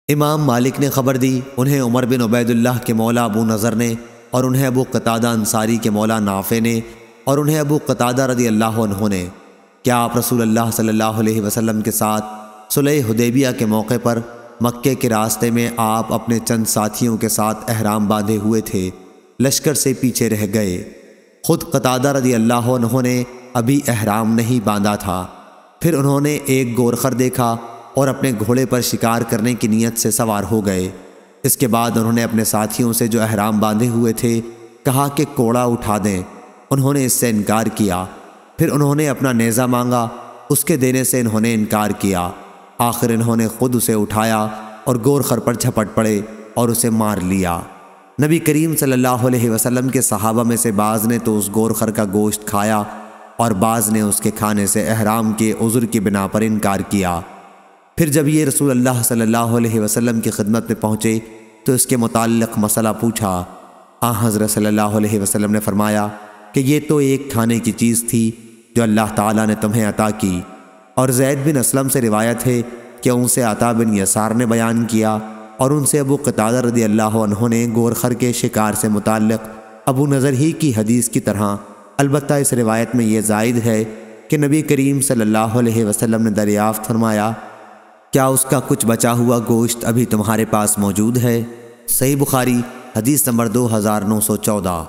امام مالک نے خبر دی، انہیں عمر بن عبید اللہ کے مولا ابو نضر نے، اور انہیں ابو قتادہ انصاری کے مولا نافع نے، اور انہیں ابو قتادہ رضی اللہ عنہ نے، کیا آپ رسول اللہ صلی اللہ علیہ وسلم کے ساتھ صلح حدیبیہ کے موقع پر مکے کے راستے میں آپ اپنے چند ساتھیوں کے ساتھ احرام باندھے ہوئے تھے، لشکر سے پیچھے رہ گئے؟ خود قتادہ رضی اللہ عنہ نے ابھی احرام نہیں باندھا تھا۔ پھر انہوں نے ایک گورخر دیکھا اور اپنے گھوڑے پر شکار کرنے کی نیت سے سوار ہو گئے۔ اس کے بعد انہوں نے اپنے ساتھیوں سے جو احرام باندھے ہوئے تھے کہا کہ کوڑا اٹھا دیں۔ انہوں نے اس سے انکار کیا۔ پھر انہوں نے اپنا نیزہ مانگا، اس کے دینے سے انہوں نے انکار کیا۔ آخر انہوں نے خود اسے اٹھایا اور گورخر پر جھپٹ پڑے اور اسے مار لیا۔ نبی کریم صلی اللہ علیہ وسلم کے صحابہ میں سے بعض نے تو اس گورخر کا گوشت کھایا اور بعض نے اس کے کھانے سے احرام کے عذر کی بنا پر انکار کیا۔ پھر جب یہ رسول اللہ صلی اللہ علیہ وسلم کی خدمت میں پہنچے تو اس کے متعلق مسئلہ پوچھا۔ حضرت صلی اللہ علیہ وسلم نے فرمایا کہ یہ تو ایک کھانے کی چیز تھی جو اللہ تعالیٰ نے تمہیں عطا کی۔ اور زید بن اسلم سے روایت ہے کہ ان سے عطا بن یسار نے بیان کیا، اور ان سے ابو قتادہ رضی اللہ عنہ نے گورخر کے شکار سے متعلق ابو نضر ہی کی حدیث کی طرح، البتہ اس روایت میں یہ زائد ہے کہ نبی کریم صلی اللہ علیہ وسلم نے دریافت فرمایا، کیا اس کا کچھ بچا ہوا گوشت ابھی تمہارے پاس موجود ہے؟ صحیح بخاری حدیث نمبر 2914۔